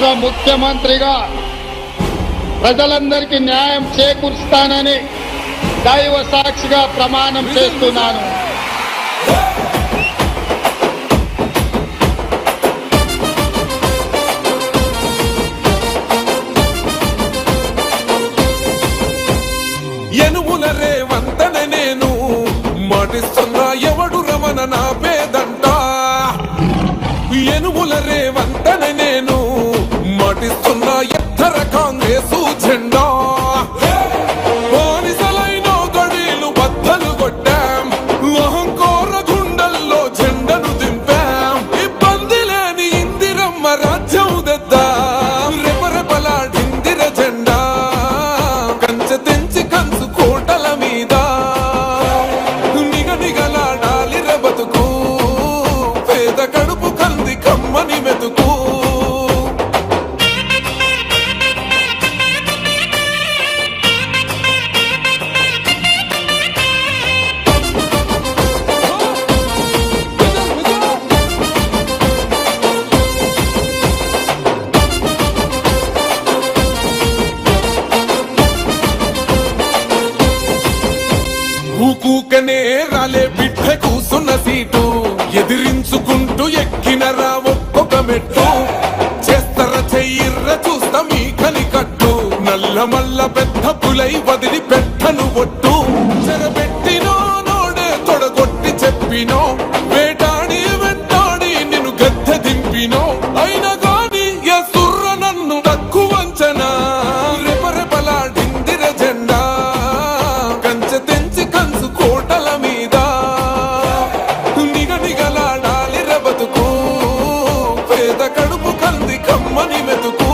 రాష్ట్ర ముఖ్యమంత్రిగా ప్రజలందరికీ న్యాయం చేకూరుస్తానని దైవ సాక్షిగా ప్రమాణం చేస్తున్నాను. ఎనుముల రేవంతన నేను మాటిస్తున్నా ఎవడు రమణ నా పేదంట. ఎనుముల రేవంతన నేను మాటిస్తున్నా ఎత్తర కాంగ్రెసు జెండా. బానిసలైన గడీలు బద్దలు కొట్టాం, అహంకార గుండెల్లో జెండను దింపాం. ఇబ్బంది లేని ఇందిరమ్మ రాజ్యం తెద్దాం. రెపరెపలాడిందిర జెండా కంచె తెంచి కంచు కోటల మీద నిగనిగలాడాలి బతుకు. పేద కడుపు కంది కమ్మని మెతుకు. ఊకూకనే రాలే బిడ్డ కూసున్న సీటు ఎదిరించుకుంటూ ఎక్కినరా ఒక్కొక్క మెట్టు. చేస్తర చెయ్యిర్ర చూస్తా మీ కనికట్టు. నల్ల మల్ల పెద్ద పులై వదిలి పెట్టను ఒట్టు. చెరబెట్టినో నోడే తొడగొట్టి చెప్పినో, వేటాడి వెంటాడి నిన్ను గద్దె దింపినో. అయినా గాని ఎసుర్ర నన్ను తక్కువ అంచనా. రెపరెపలాడిందిర జెండా కంచె తెంచి కంచు కోటల మీద నిగనిగలాడాలి బతుకు. పేద కడుపు కంది కమ్మని మెతుకు.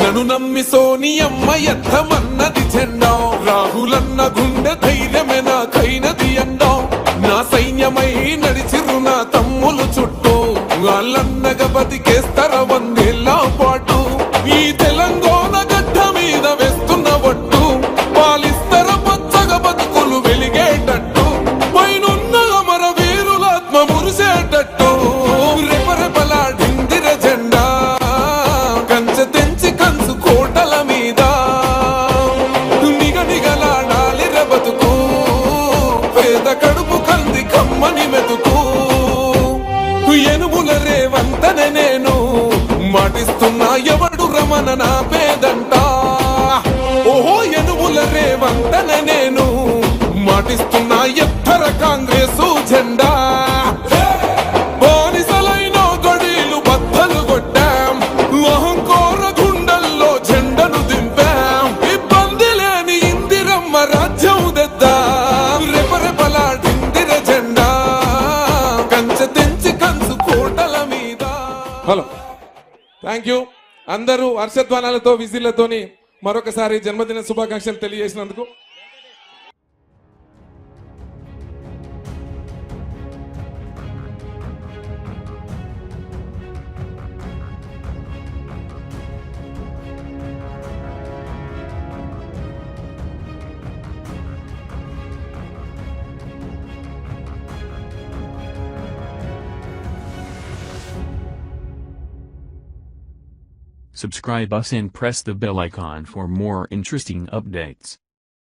నన్ను నమ్మి సోనియమ్మ ఎత్తమన్నది జెండా. రాహులన్న గుండె ధైర్యమే నాకైనది అండా. నా సైన్యమై నడిచిరు నా తమ్ములు చుట్టూ. వాళ్ళన్నగా బతికేస్తర వందేళ్ల పాటు. ఈ తెలంగాణ గడ్డ మీద వేస్తున్న ఒట్టు. పాలిస్తర పచ్చగా బతుకులు వెలిగేటట్టు. పైనున్న అమర వీరులాత్మ మురిసేటట్టు. రెపరెపలాడిందిర జెండా కంచె తెంచి కంచు కోటల మీద నిగనిగలాడాలి బతుకు. పేద కడుపు కంది కమ్మని మెతుకు. ఎనుముల రేవంతన నేను మాటిస్తున్నా ఎవడు రమణ నా పేదంట. ఓహో ఎనుముల రేవంతన నేను మాటిస్తున్నా ఎత్తర కాంగ్రెసు జెండా. బానిసలైన గడీలు బద్దలు కొట్టాం, అహంకార గుండెల్లో జెండను దింపాం. ఇబ్బంది లేని ఇందిరమ్మ రాజ్యం తెద్దాం. రెపరెపలాడిందిర జెండా కంచె తెంచి కంచు కోటల మీద. Hello, thank you. అందరూ హర్షధ్వానాలతో విజిల్లతోని మరొకసారి జన్మదిన శుభాకాంక్షలు తెలియజేసినందుకు. Subscribe us and press the bell icon for more interesting updates.